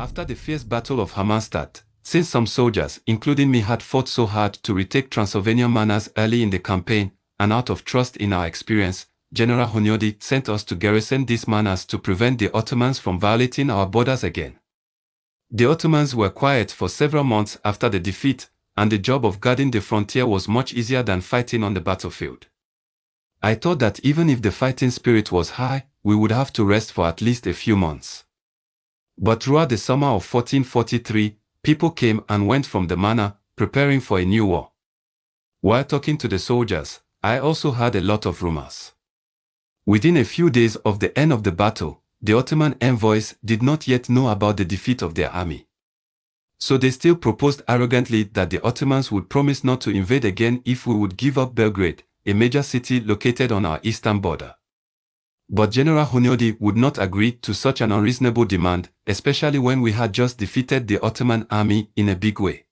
After the fierce Battle of Hammerstadt, since some soldiers, including me, had fought so hard to retake Transylvanian manors early in the campaign, and out of trust in our experience, General Hunyadi sent us to garrison these manors to prevent the Ottomans from violating our borders again. The Ottomans were quiet for several months after the defeat, and the job of guarding the frontier was much easier than fighting on the battlefield. I thought that even if the fighting spirit was high, we would have to rest for at least a few months. But throughout the summer of 1443, people came and went from the manor, preparing for a new war. While talking to the soldiers, I also heard a lot of rumors. Within a few days of the end of the battle, the Ottoman envoys did not yet know about the defeat of their army. So they still proposed arrogantly that the Ottomans would promise not to invade again if we would give up Belgrade, a major city located on our eastern border. But General Hunyadi would not agree to such an unreasonable demand, especially when we had just defeated the Ottoman army in a big way.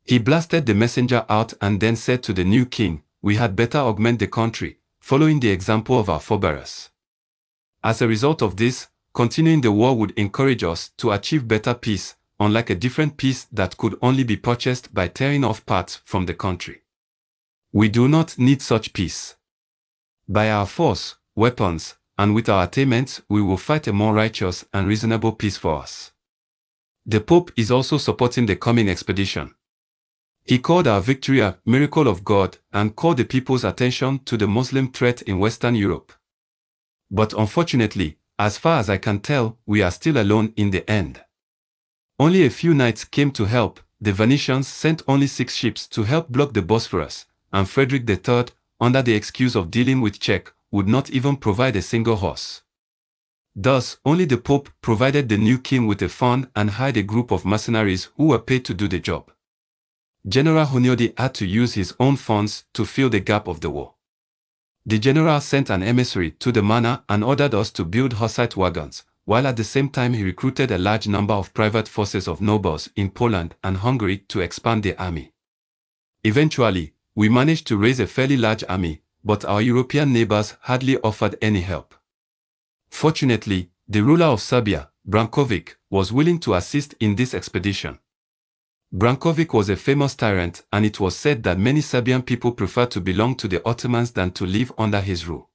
He blasted the messenger out and then said to the new king, "We had better augment the country, following the example of our forebears." As a result of this, continuing the war would encourage us to achieve better peace, unlike a different peace that could only be purchased by tearing off parts from the country. We do not need such peace. By our force, weapons, and with our attainments, we will fight a more righteous and reasonable peace for us. The Pope is also supporting the coming expedition. He called our victory a miracle of God and called the people's attention to the Muslim threat in Western Europe. But unfortunately, as far as I can tell, we are still alone in the end. Only a few knights came to help. The Venetians sent only 6 ships to help block the Bosphorus, and Frederick III, under the excuse of dealing with Czech, would not even provide a single horse. Thus, only the Pope provided the new king with a fund and hired a group of mercenaries who were paid to do the job. General Hunyadi had to use his own funds to fill the gap of the war. The general sent an emissary to the manor and ordered us to build Hussite wagons, while at the same time he recruited a large number of private forces of nobles in Poland and Hungary to expand the army. Eventually, we managed to raise a fairly large army, but our European neighbors hardly offered any help. Fortunately, the ruler of Serbia, Brankovic, was willing to assist in this expedition. Brankovic was a famous tyrant, and it was said that many Serbian people preferred to belong to the Ottomans than to live under his rule.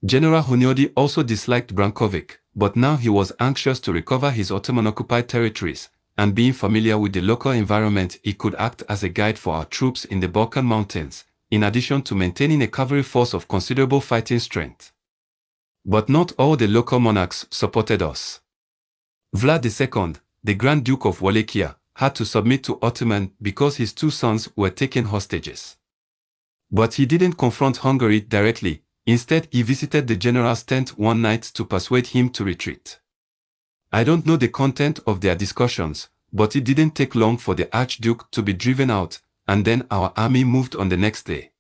General Hunyadi also disliked Brankovic, but now he was anxious to recover his Ottoman-occupied territories, and being familiar with the local environment, he could act as a guide for our troops in the Balkan mountains, in addition to maintaining a cavalry force of considerable fighting strength. But not all the local monarchs supported us. Vlad II, the Grand Duke of Wallachia, had to submit to Ottoman because his 2 sons were taken hostages. But he didn't confront Hungary directly. Instead, he visited the general's tent one night to persuade him to retreat. I don't know the content of their discussions, but it didn't take long for the Archduke to be driven out, and then our army moved on the next day.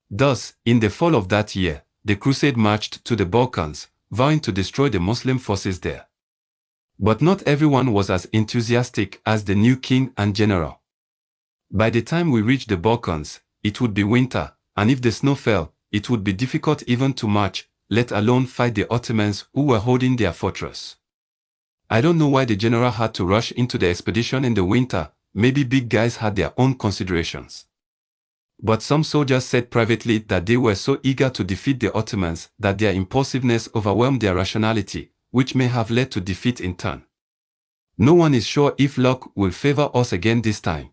Thus, in the fall of that year, the crusade marched to the Balkans, vowing to destroy the Muslim forces there. But not everyone was as enthusiastic as the new king and general. By the time we reached the Balkans, it would be winter, and if the snow fell, it would be difficult even to march, let alone fight the Ottomans who were holding their fortress. I don't know why the general had to rush into the expedition in the winter. Maybe big guys had their own considerations. But some soldiers said privately that they were so eager to defeat the Ottomans that their impulsiveness overwhelmed their rationality, which may have led to defeat in turn. No one is sure if luck will favor us again this time.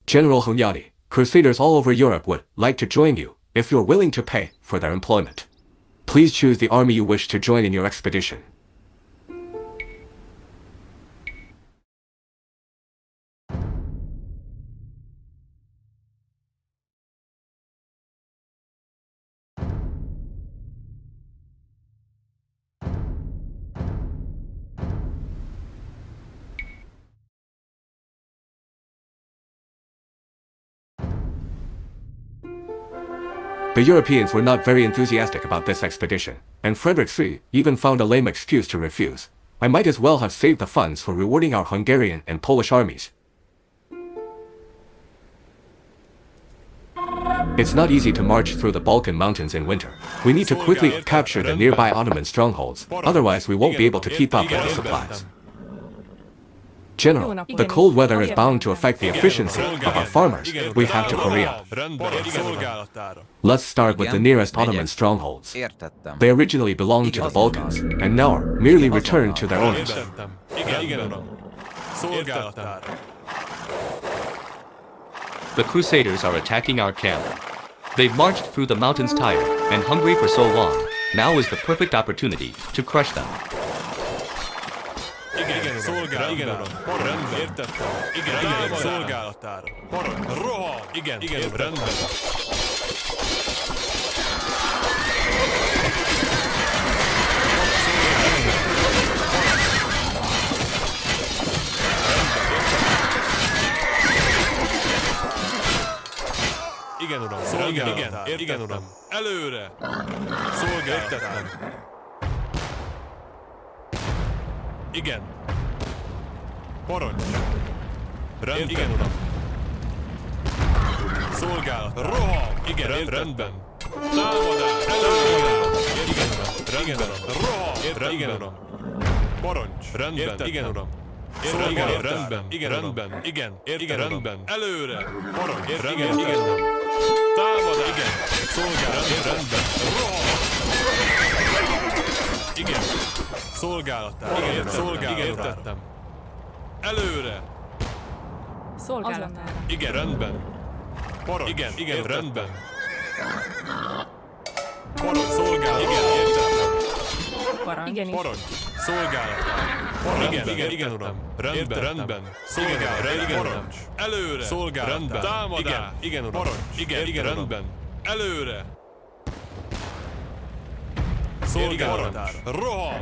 General Hunyadi, crusaders all over Europe would like to join you if you're willing to pay for their employment. Please choose the army you wish to join in your expedition. The Europeans were not very enthusiastic about this expedition, and Frederick III even found a lame excuse to refuse. I might as well have saved the funds for rewarding our Hungarian and Polish armies. It's not easy to march through the Balkan mountains in winter. We need to quickly capture the nearby Ottoman strongholds, otherwise we won't be able to keep up with the supplies. General, the cold weather is bound to affect the efficiency of our farmers. We have to hurry up. Let's start with the nearest Ottoman strongholds. They originally belonged to the Balkans, and now are merely returned to their owners. The Crusaders are attacking our camp. They've marched through the mountains tired and hungry for so long. Now is the perfect opportunity to crush them. Igen, uram, szolgálatár. Igen, uram. Előre! Szolgálatár. Igen. Parancs. Rend. Igen, uram. Szolgálatár. Roham! Igen, rendben. Támadás. Előre! Igen, uram. Rendben. Roham! Igen, uram. Parancs. Rendben. Igen, uram. Szolgálat, rendben, igen, rendben, igen, rendben, előre, parancs, rendben, igen, támadás, igen, szolgálat, rendben, roham, igen, szolgálatár, igen, szolgálat, értettem, előre, Szolgálatára. igen, rendben, parancs, igen, rendben, parancs, szolgálat, igen, értettem, Parancs. Igenis. parancs, szolgálatár. Igen, uram. Rendben. Szolgálat, igen, parancs. Előre. Szolgálat, rendben. Támadás. Igen, uram. Parancs. Igen, rendben. Előre. Szolgálatár. Roham.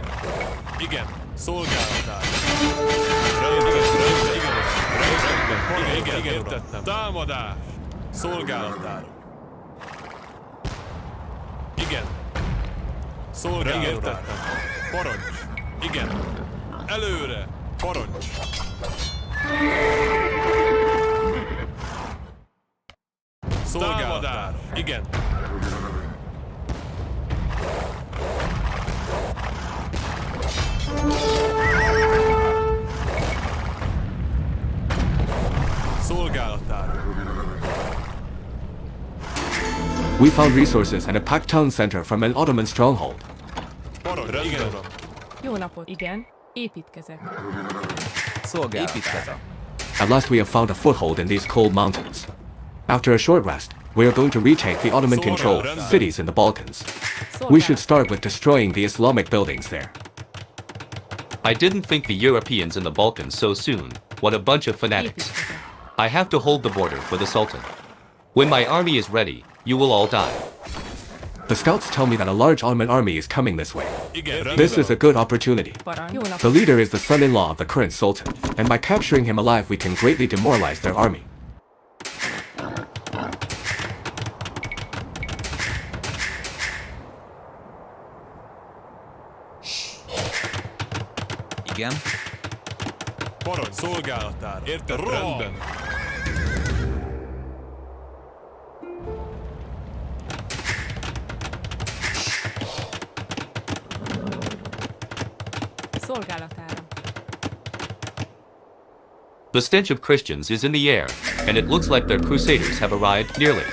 Igen. Szolgálatár. Rendben. Igen, értettem. Támadás. Szolgálatár. Igen. Szolgálatár. Értettem. Parancs. Igen. Előre! Parancs! Szolgálatár! Igen! Szolgálatár! We found resources and a packed town center from an Ottoman stronghold. Parancs! Igen, uram! Jó napot. Igen. Építkezek. Szolgálatára. At last we have found a foothold in these cold mountains. After a short rest, we are going to retake the Ottoman-controlled cities in the Balkans. We should start with destroying the Islamic buildings there. I didn't think the Europeans in the Balkans so soon. What a bunch of fanatics. I have to hold the border for the Sultan. When my army is ready, you will all die. The scouts tell me that a large Ottoman army is coming this way. Igen, rendben. This is a good opportunity. Parancs. Jó napot. The leader is the son-in-law of the current Sultan, and by capturing him alive we can greatly demoralize their army. Igen. Parancs! Szolgálatár! Érted? Rendben. Szolgálatára. The stench of Christians is in the air, and it looks like their crusaders have arrived nearly.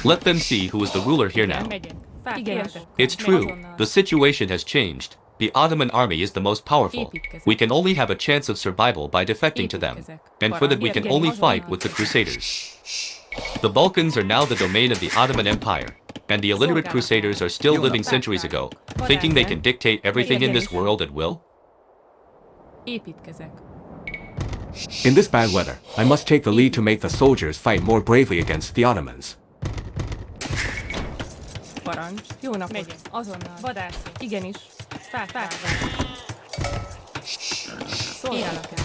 Let them see who is the ruler here now. Megyek. Igen. It's true, the situation has changed. The Ottoman army is the most powerful. We can only have a chance of survival by defecting to them, and for that we can only fight with the crusaders. The Balkans are now the domain of the Ottoman Empire, and the illiterate crusaders are still living centuries ago, thinking they can dictate everything in this world at will. Építkezek. In this bad weather, I must take the lead to make the soldiers fight more bravely against the Ottomans. Parancs. Jó napot. Megyek. Azonnal. Vadászok. Igenis. Fát. Szolgálatára.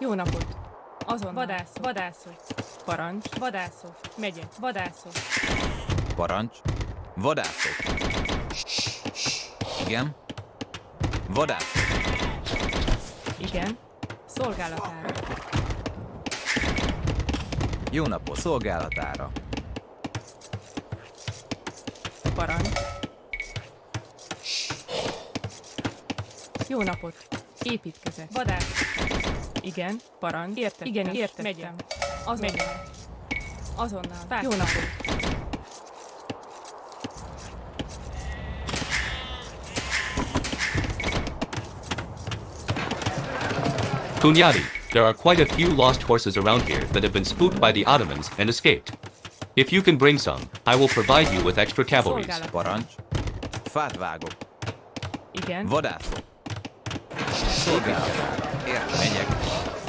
Jó napot. Azonnal. Vadászok. Parancs. Vadászok. Megyek. Vadászok. Parancs. Vadászok. Igen. Vadászok. Igen. Szolgálatára. Jó napot. Szolgálatára. Parancs. Jó napot. Építkezek. Vadász. Igen. Parancs. Értettem. Igen, értettem. Megyem. Azonnal. Azonnal. Fák. Jó napot. Hunyadi, there are quite a few lost horses around here that have been spooked by the Ottomans and escaped. If you can bring some, I will provide you with extra cavalry. Szolgálat. Parancs. Fát vágok. Igen. Vadászok. Szolgálatára. Megyek.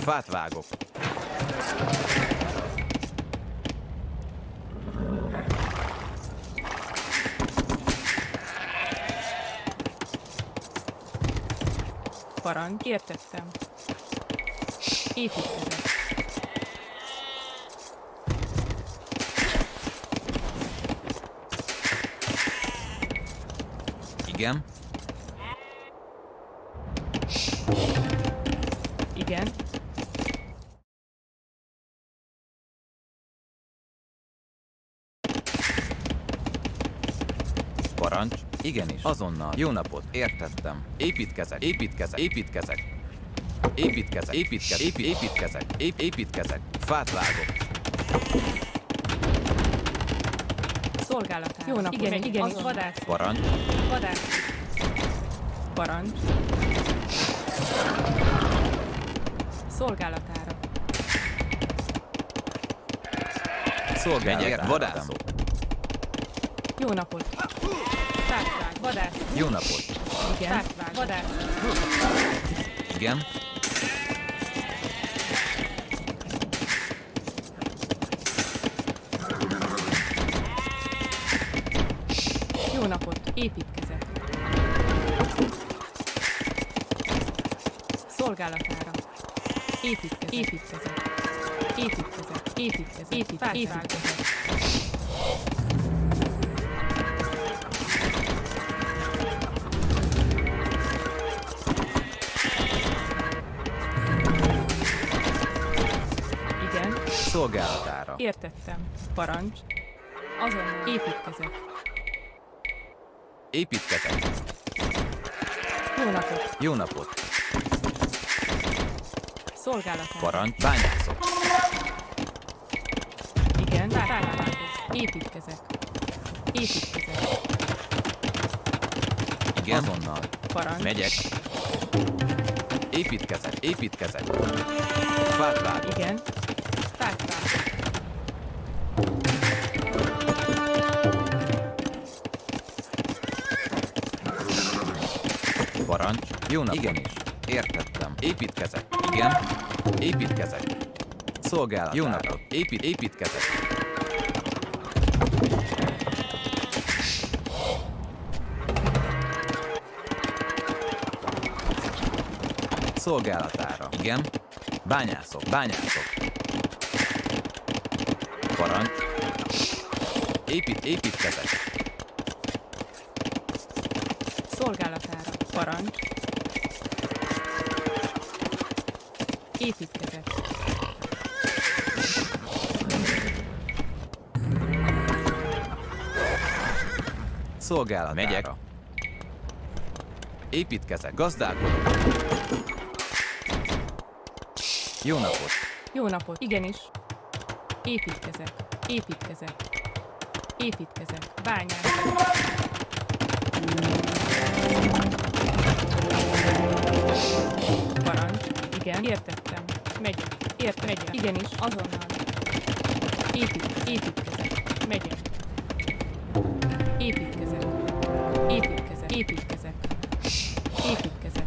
Fát vágok. Parancs. Értettem. Építkezek. Igen. Igen. Parancs. Igenis. Azonnal. Jó napot. Értettem. Építkezek. Építkezek. Építkezek. Építkezek. Építkezek. Építkezek. Építkezek. Fát vágok. Szolgálatára. Jó napot. Igen, igen, vadász. Parancs. Vadász. Parancs. Szolgálatára. Szolgálatára. Vadászok. Jó napot. Fátvág. Vadász. Jó napot. Igen. Fátvág. Vadász. Igen. Jó napot. Építkezek. Szolgálatára. Építkezek. Építkezek. Építkezek. Építkezek. Építkezek. Igen. Szolgálatára. Értettem. Parancs. Azonnal építkezek. Építkezek. Jó napot. Jó napot. Szolgálatára. Parancs. Bányászok. Igen. Fátvágok. Építkezek. Építkezek. Igen. Azonnal. Parancs. Megyek. Építkezek. Építkezek. Fát vágok. Igen. Fátvágok. Parancs. Jó napot. Igenis. Értettem. Építkezek. Igen. Építkezek. Szolgálatára. Jó napot. Építkezek. Szolgálatára. Igen. Bányászok. Bányászok. Parancs. Építkezek. Szolgálatára. Parancs. Építkezek. Szolgálatára. Megyek. Építkezek. Gazdálkodok. Jó napot. Jó napot. Igenis. Építkezek. Építkezek. Építkezek. Bányászok. Parancs. Igen. Értettem. Megyek. Megyek. Igenis. Azonnal. Építkezek. Megyek. Építkezek. Építkezek. Építkezek. Építkezek.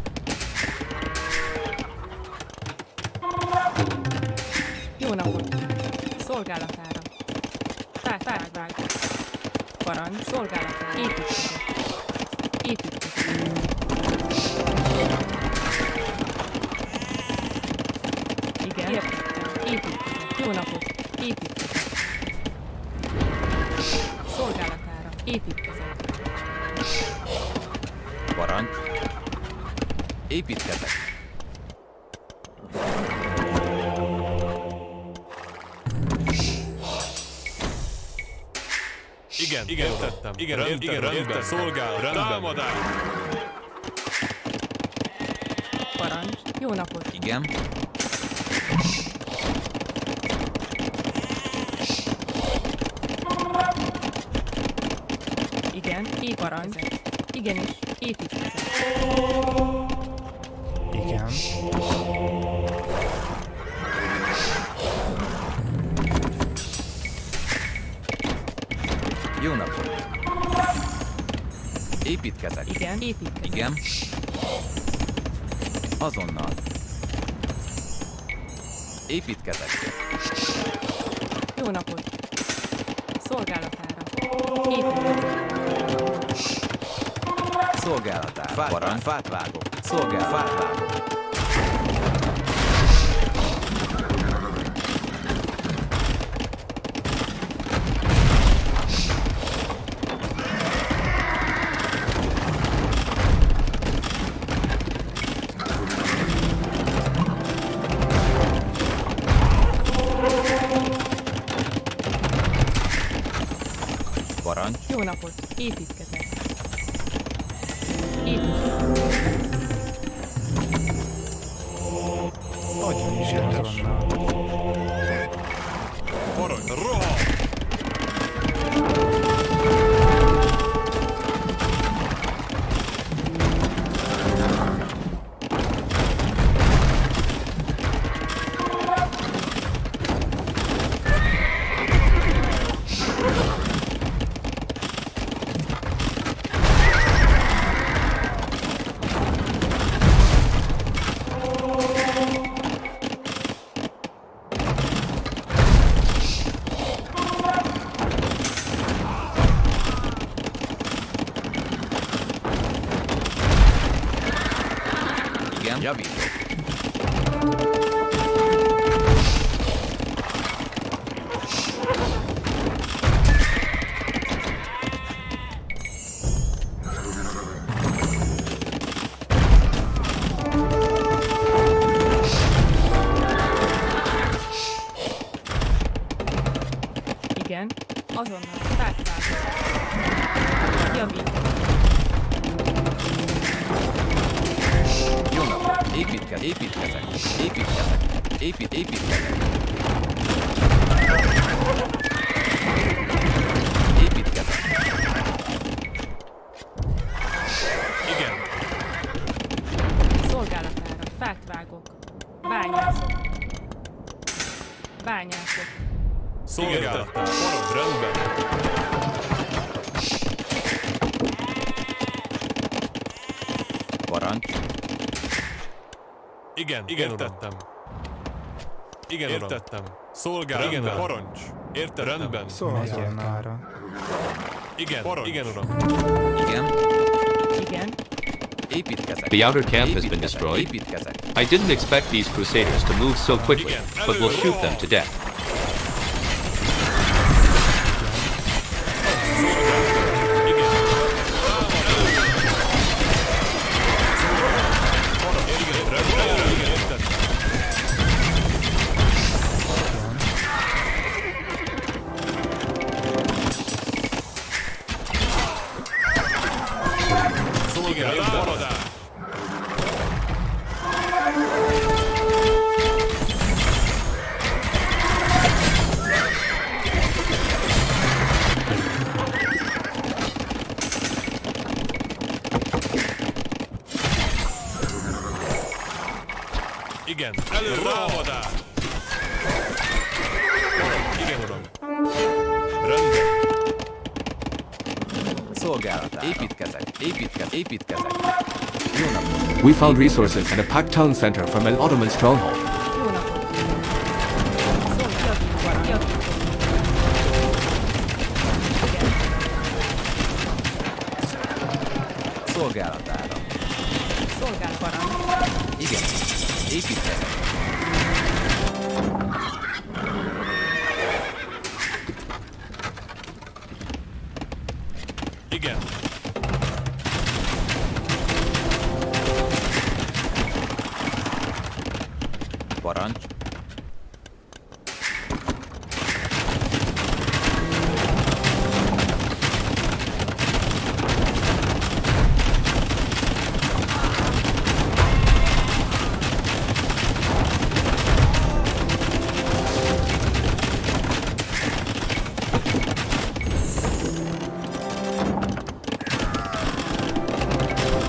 Jó napot. Szolgálatára. Fátvág. Parancs. Szolgálatára. Építkezek. Építkezek. Igen. Értettem. Építkezek. Jó napot. Építkezek. Építkezek. Parancs. Építkezek. Igen, értettem. Igen, rendben. Szolgál, rendben. Támadás. Parancs. Jó napot. Igen. Igen, parancs. Igenis, építkezek. Igen. Jó napot. Építkezek. Igen, építkezek. Igen. Azonnal. Építkezek. Jó napot. Szolgálatára. Építkezek. Szolgálatára. Parancs. Fát vágok. Fát vágok. Parancs. Jó napot. Építkezek. Építkezek. Nagyon is azonnal. Parancs. Rohan. Igen. Javítok. Igen, azonnal. Fátvágok. Javít. Jó napot. Építkezek. Építkezek. Igen. Szolgálatára. Fát vágok. Bányászok. Szolgálatára. Parancs. Rendben. Parancs. Igen, értettem. Igen, értettem. Szolgál, igen, parancs. Értettem. Rendben. Azonnalra. Igen, parancs. Igen, uram. Igen. Igen. Építkezek. The outer camp has been destroyed. Építkezek. I didn't expect these crusaders to move so quickly, but we'll shoot them to death. Igen, előrámadás! Igen, uram. Rendben. Szolgálatát. Építkezek. Jó napot. We found resources at a packed town center from an Ottoman stronghold. Jó napot. Javít. Igen. Szolgálatára. Szolgál parancs. Igen. Építkezek. Igen. Parancs.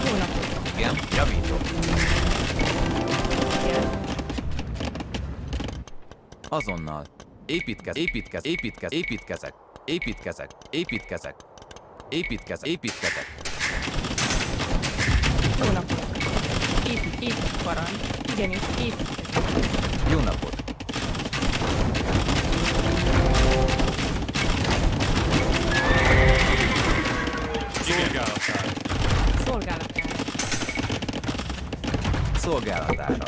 Jó napot. Igen, javítok. Igen. Azonnal. Építkezek. Jó napot. Épít, parancs. Igenis, építkezek. Jó napot. Szolgálatára. Szolgálatára. Szolgálatára.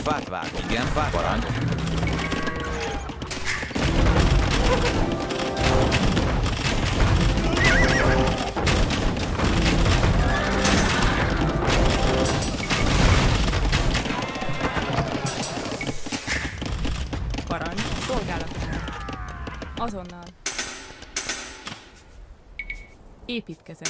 Fát vágok. Igen, fát parancs. Parancs. Szolgálatára. Azonnal. Építkezek.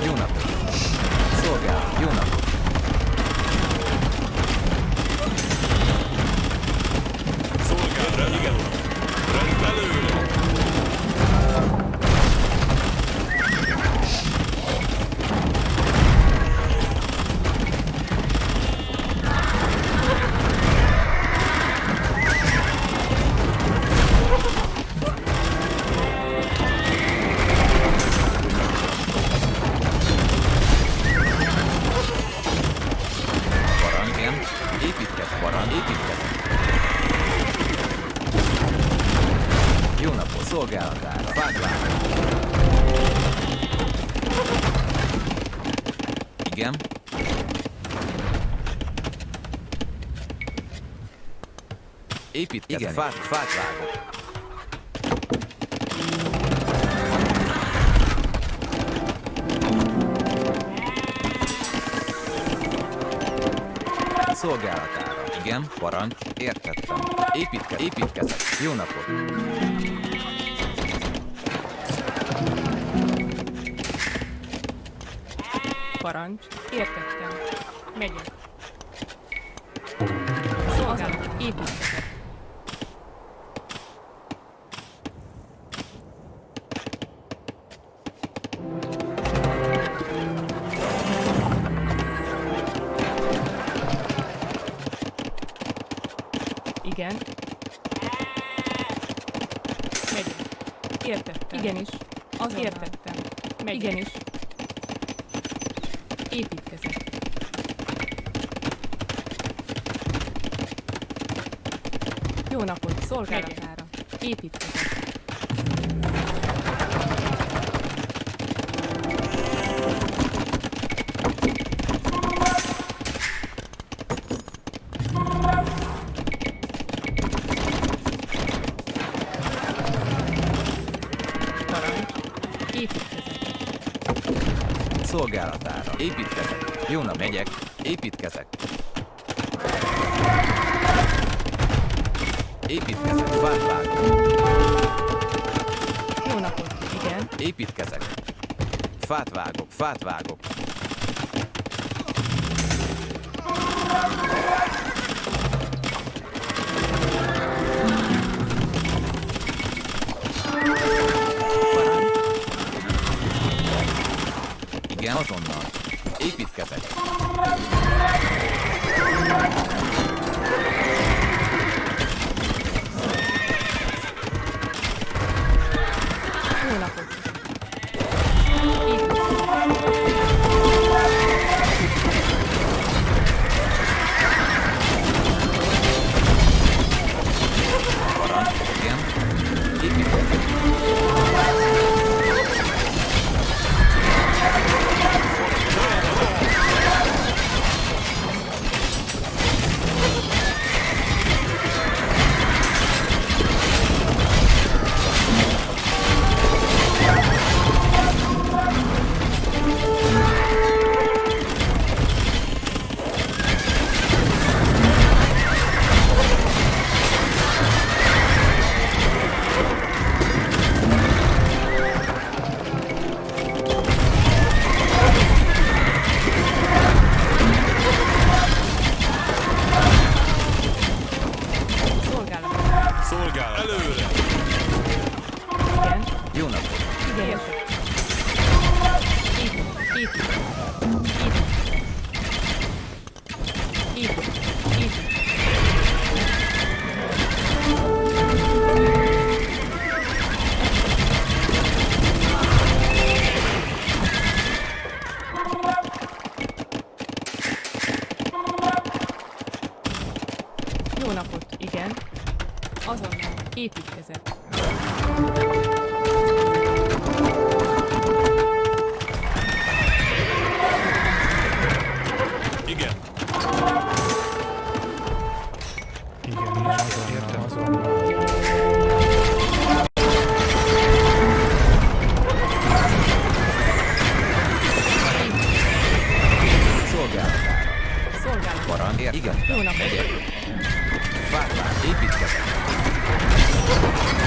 Jó napot. Szolgálat. Jó napot. Szolgálatára. Igen, uram. Belőle. Parancs. Igen. Építkezek. Parancs. Építkezek. Jó napot. Szolgálatára. Fát vágok. Igen. Építkezek. Igen. Fát vágok. Szolgálatára. Igen, parancs, értettem. Építkezek. Jó napot. Parancs. Értettem. Megyek. Szolgálat. Építkezek. Igen. Megyek. Értettem. Igenis. Az értettem. Megyek. Igenis. Építkezek. Jó napot. Szolgálatára. Építkezek. Szolgálatára. Építkezek. Jó nap, megyek. Építkezek. Fát vágok. Jó napot. Igen. Építkezek. Fát vágok. Igen, azonnal. Építkezek. Jó napot. Parancs. Igen. Építkezek. Építkezet. Igen. Igen, értem azonnal. Szolgálat. Parancs. Igen. Jó napot. Megyek. Fát vág. Építkezek. Jó napot.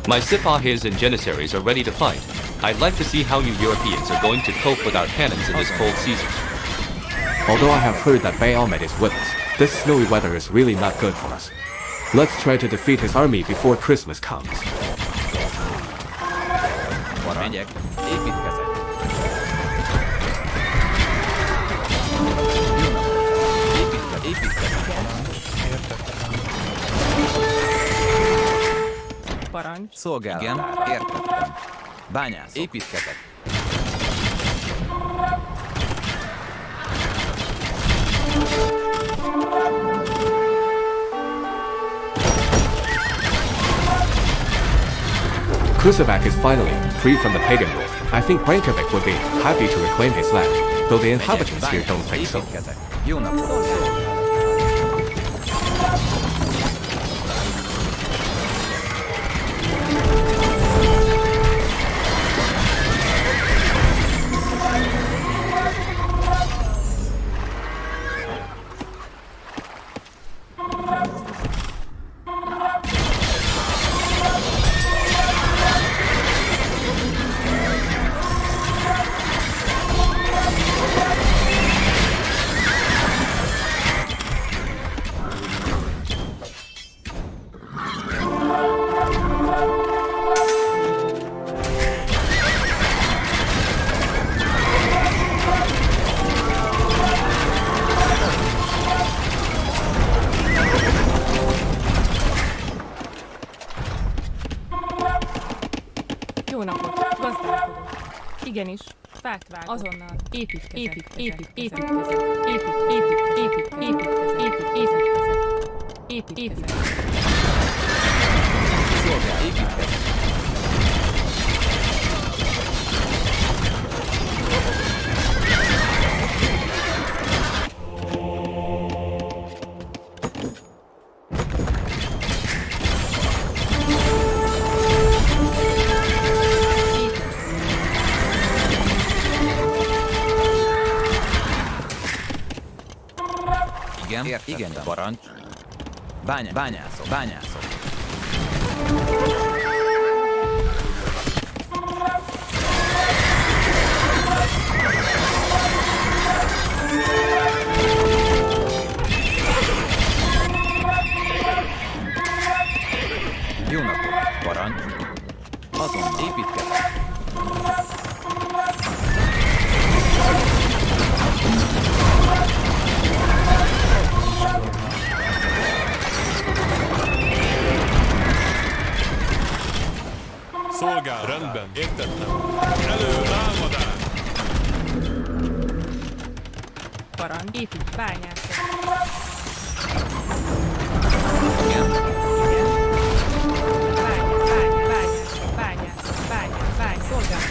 My Sipahes and Janissaries are ready to fight. I'd like to see how you Europeans are going to cope without cannons in this cold season. Although I have heard that Bahamut is with us, this snowy weather is really not good for us. Let's try to defeat his army before Christmas comes. Megyek. Építkezek. Építkezek. Parancs. Szolgálat. Igen, értettem. Bányászok. Építkezek. Kusabac is finally free from the pagan rule. I think Brankovic would be happy to reclaim his land, though the inhabitants here don't think so. Építkezek. Jó napot. Jó napot. Gazdálkodó. Igenis. Fát vágok. Azonnal. Építkezek. Építkezek. Építkezek. Szolgál. Építkezek. Igen, parancs. Bányászok. Értettem. Elő, támadás! Parancs. Épít. Bányászat. Igen. Bányászat. Szolgálat.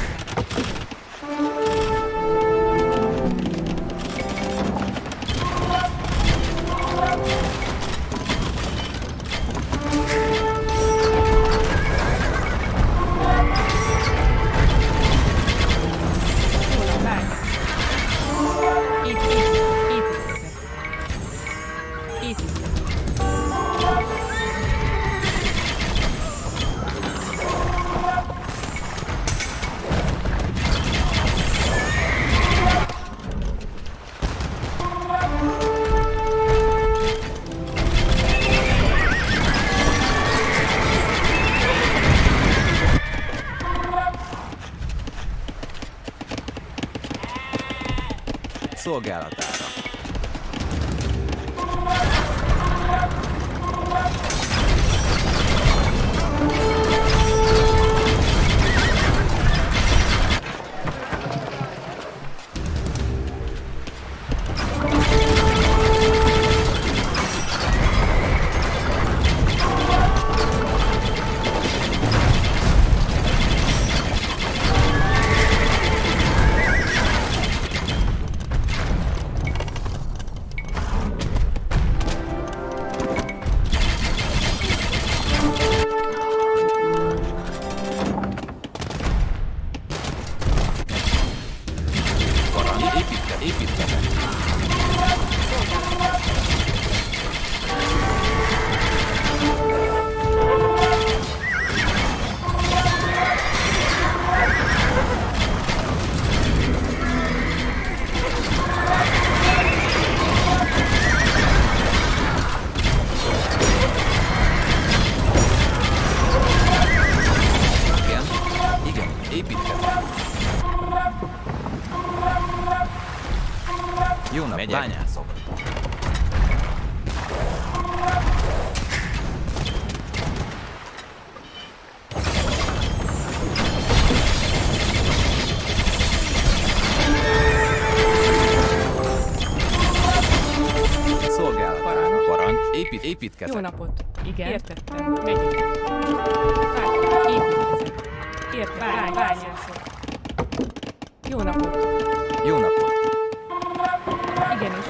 Szolgálatára. Jó nap, bányászok. Szolgálat. Parancs. Építkezek. Jó napot. Igen. Értettem. Megyünk. Építkezek. Értettem. Bányászok. Jó napot. Jó napot. Igenis.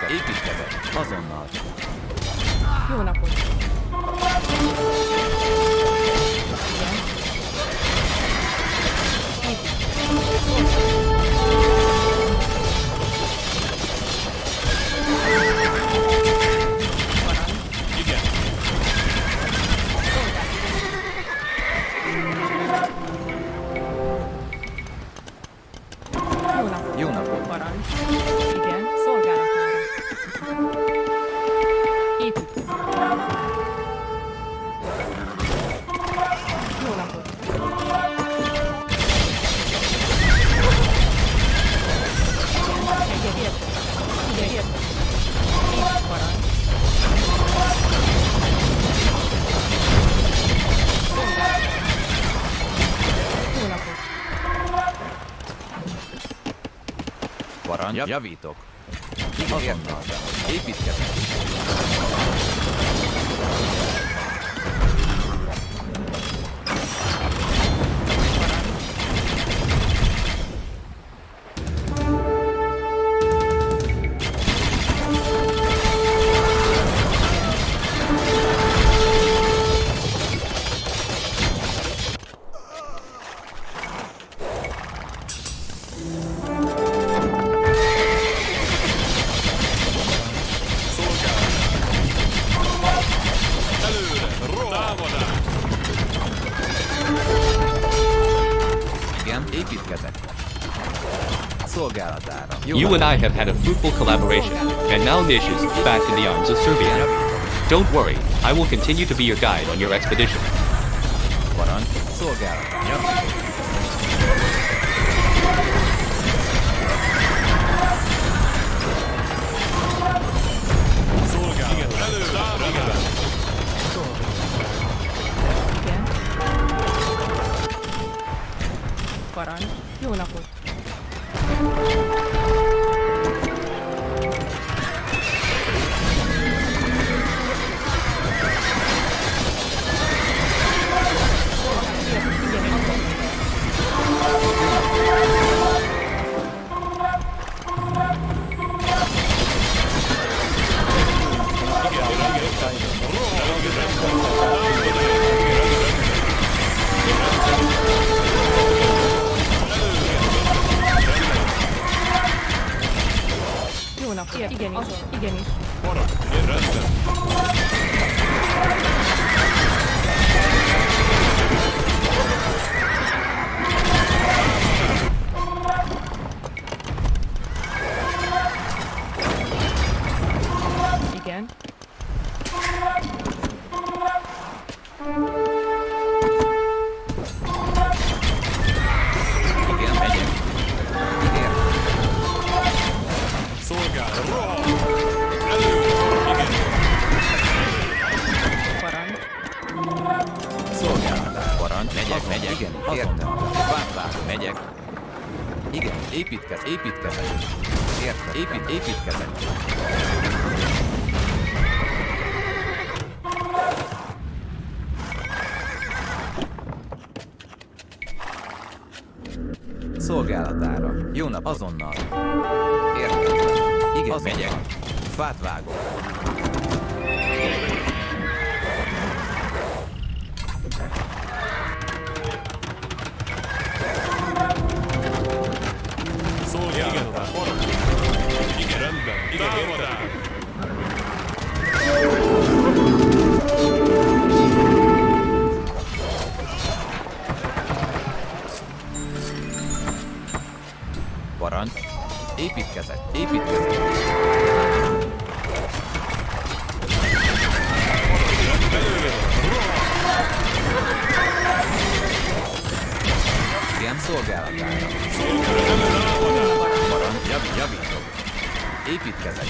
Építkezek. Azonnal. Jó napot. Jó napot. Parancs. Igen, szolgálatára. Építkezés. Jó napot. Igen, értem. Igen, értem. Épít, parancs. Szolgálatára. Jó napot. Parancs. Javítok. Azonnal. Építkezek. Építkezek. Szolgálatára. You and I have had a fruitful collaboration, and now Nish is back in the arms of Serbia. Don't worry, I will continue to be your guide on your expedition. Parancs. Szolgálatára. Igen. Parancs. Jó napot. Jó napot. Igenis. Igenis. Parancs. Rendben. Igen. Igen, megyek. Igen. Szolgálat. Rohan. Elő. Igen. Parancs. Szolgálatára. Parancs. Megyek. Igen, értem. Fát megyek. Igen, építkezek. Értem. Építkezek. Szolgálatára. Jó nap, azonnal. Értem. Igen, azonnal. Megyek. Fát vágok. Szolgálat. Parancs. Igen, rendben. Igen, támadás. Parancs. Építkezek. Igen, szolgálatára. Parancs. Javítok. Építkezek.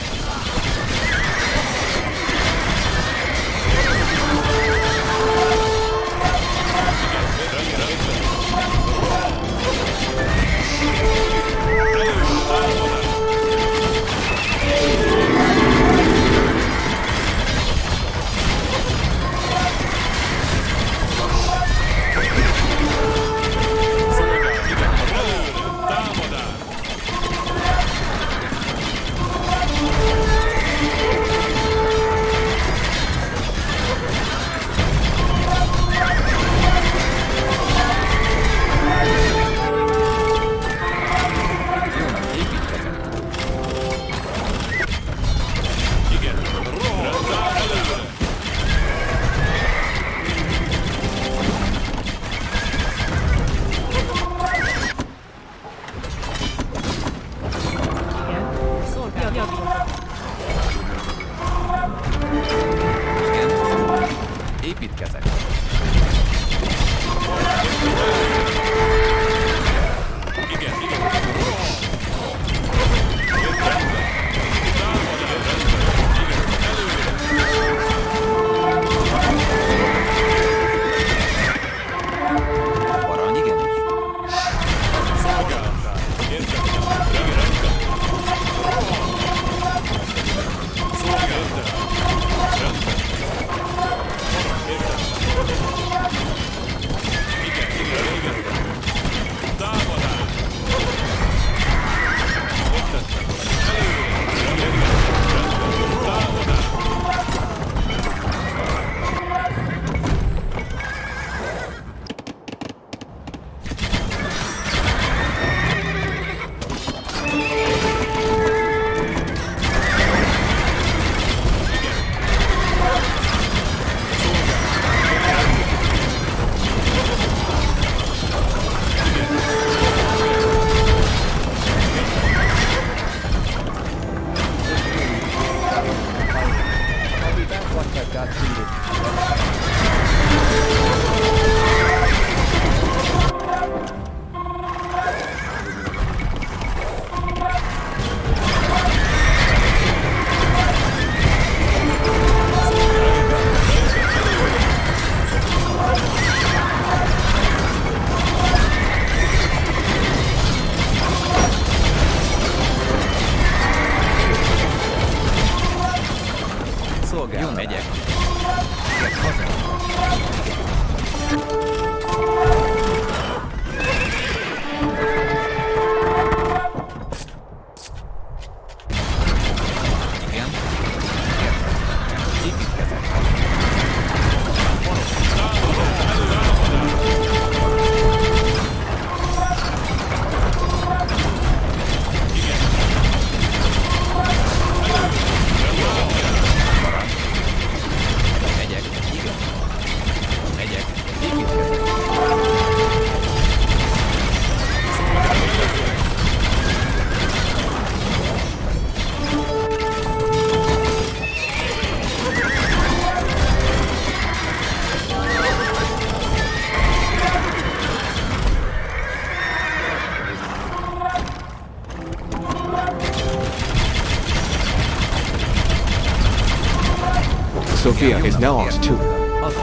Sofia is now ours too.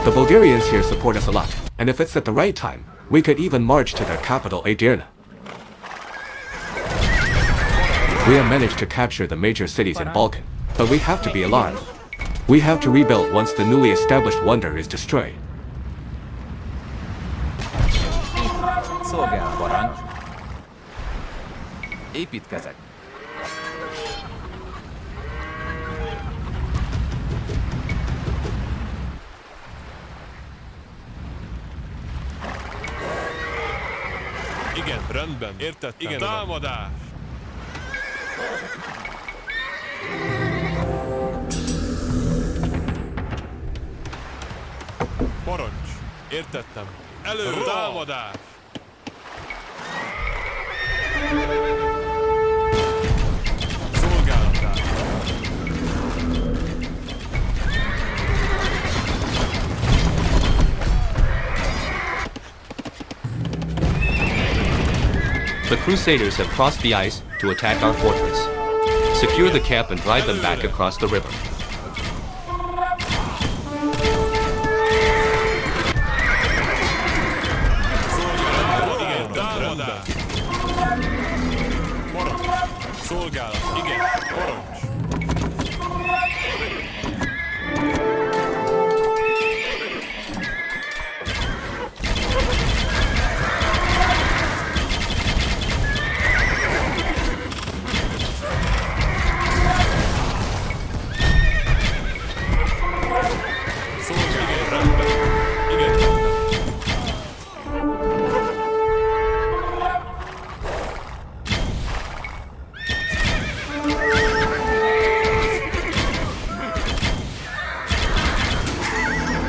The Bulgarians here support us a lot, and if it's at the right time, we could even march to their capital, Edirne. We have managed to capture the major cities in Balkan, but we have to be alarmed. We have to rebuild once the newly established wonder is destroyed. Szolgál, parancs. Építkezek. Igen, rendben, értettem. Igen, támadás! Parancs, értettem. Elő, támadás! Szolgálatát! The Crusaders have crossed the ice to attack our fortress. Secure the camp and drive them back across the river. Igen, támadás! Parancs! Szolgálat, igen, parancs!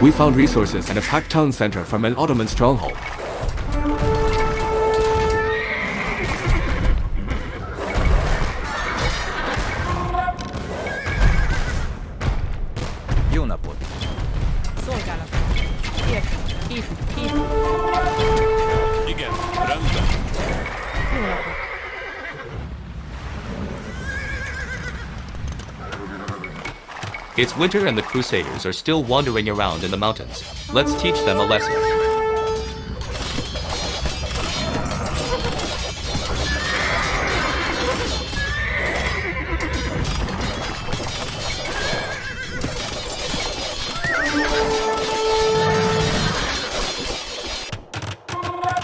We found resources and a packed town center from an Ottoman stronghold. Jó napot. Szolgálat. Épít. Igen, rendben. Jó napot. It's winter and the Crusaders are still wandering around in the mountains. Let's teach them a lesson.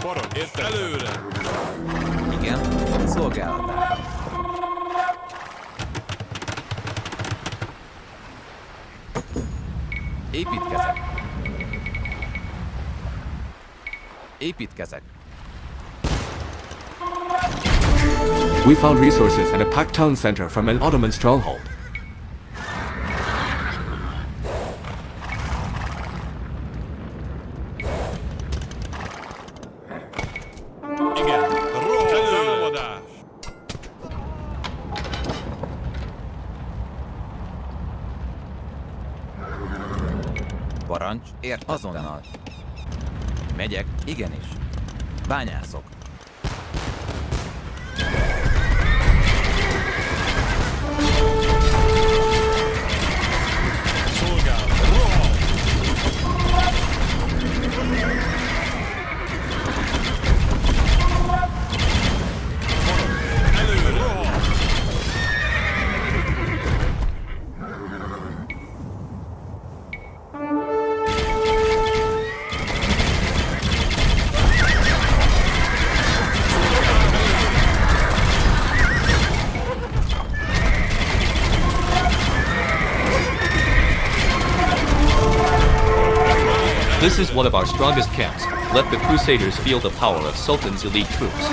Parancs, értem. Előre! Igen, szolgálatára. Építkezek. Építkezek. We found resources and a packed town center from an Ottoman stronghold. Igen, támadás! Parancs, ért azonnal. Megyek, igenis. Bányászok. Szolgálat, rohan! Előre, rohan! This is one of our strongest camps. Let the Crusaders feel the power of Sultan's elite troops.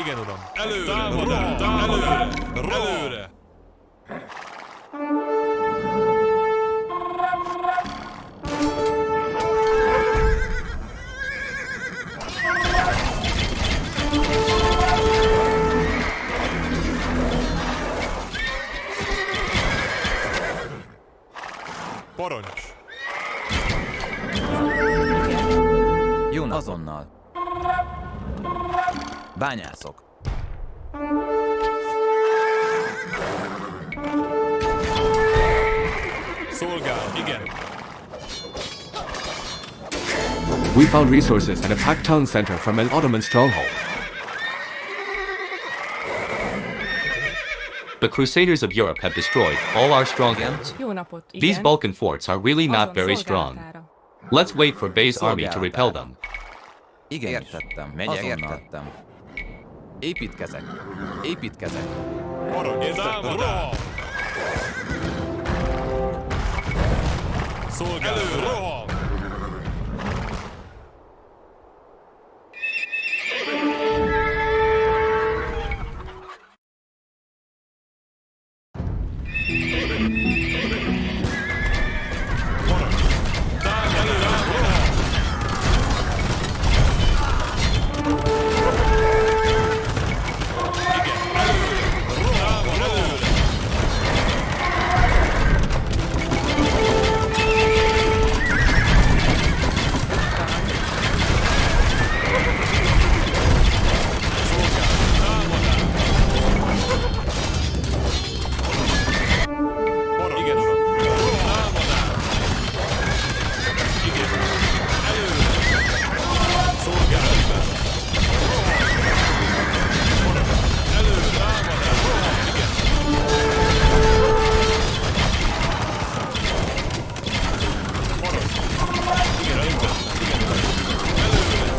Igen, uram. Előre! Támadás! Előre! Előre! Parancs! Jön azonnal. Bányászok. Szolgál, igen. We found resources at a packed town center from an Ottoman stronghold. The Crusaders of Europe have destroyed all our strongholds. Jó napot. These Igen. Balkan forts are really not Azon very strong. szolgálatára. Let's wait for Bay's army to repel them. Igen, értettem. Megyek, értettem. Építkezek. Építkezek. Parancs! Támadás! Szolgál! Előre! Igen, uram. Támadás! Igen. Előre! Szolgál! Előre! Támadás! Igen. Parancs! Igen, rendben. Igen, uram. Előre!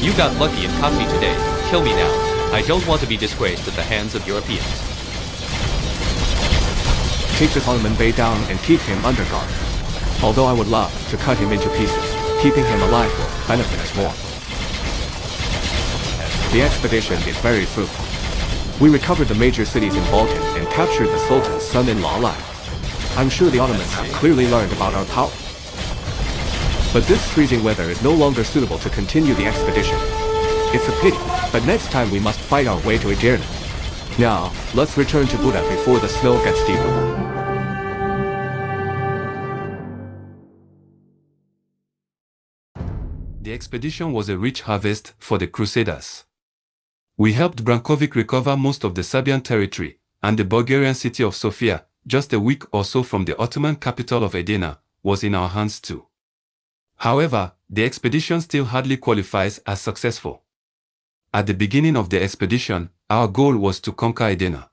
You got lucky and caught me today. Kill me now. I don't want to be disgraced at the hands of Europeans. Take this Ottoman Bey down and keep him under guard. Although I would love to cut him into pieces, keeping him alive will benefit us more. The expedition is very fruitful. We recovered the major cities in Balkan and captured the Sultan's son-in-law alive. I'm sure the Ottomans have clearly learned about our power. But this freezing weather is no longer suitable to continue the expedition. It's a pity, but next time we must fight our way to Edirne. Now, let's return to Buda before the snow gets deeper. The expedition was a rich harvest for the Crusaders. We helped Brankovic recover most of the Serbian territory, and the Bulgarian city of Sofia, just a week or so from the Ottoman capital of Edirne, was in our hands too. However, the expedition still hardly qualifies as successful. At the beginning of the expedition, our goal was to conquer Edirne.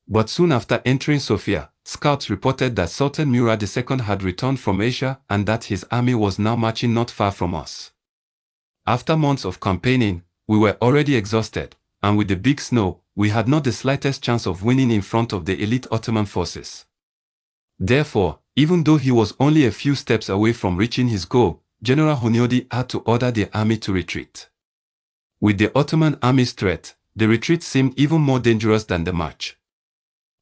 But soon after entering Sofia, scouts reported that Sultan Murad II had returned from Asia and that his army was now marching not far from us. After months of campaigning, we were already exhausted, and with the big snow, we had not the slightest chance of winning in front of the elite Ottoman forces. Therefore, even though he was only a few steps away from reaching his goal, General Hunyadi had to order the army to retreat. With the Ottoman army's threat, the retreat seemed even more dangerous than the march.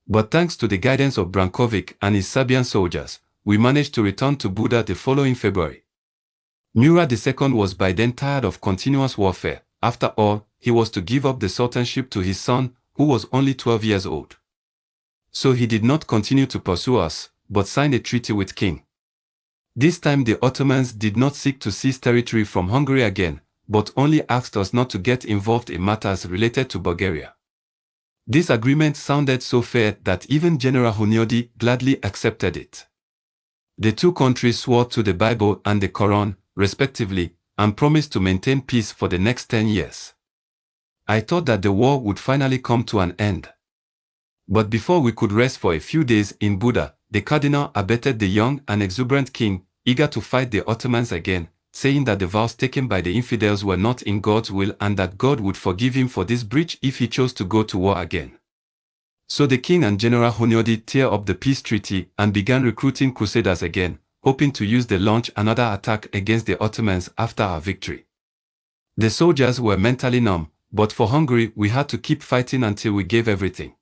But thanks to the guidance of Brankovic and his Serbian soldiers, we managed to return to Buda the following February. Murad II was by then tired of continuous warfare. After all, he was to give up the sultanship to his son, who was only 12 years old. So he did not continue to pursue us, but signed a treaty with King. This time the Ottomans did not seek to seize territory from Hungary again, but only asked us not to get involved in matters related to Bulgaria. This agreement sounded so fair that even General Hunyadi gladly accepted it. The two countries swore to the Bible and the Quran, respectively, and promised to maintain peace for the next 10 years. I thought that the war would finally come to an end. But before we could rest for a few days in Buda, the cardinal abetted the young and exuberant king, eager to fight the Ottomans again, saying that the vows taken by the infidels were not in God's will and that God would forgive him for this breach if he chose to go to war again. So the king and General Hunyadi tear up the peace treaty and began recruiting crusaders again, hoping to use the launch another attack against the Ottomans after our victory. The soldiers were mentally numb, but for Hungary we had to keep fighting until we gave everything.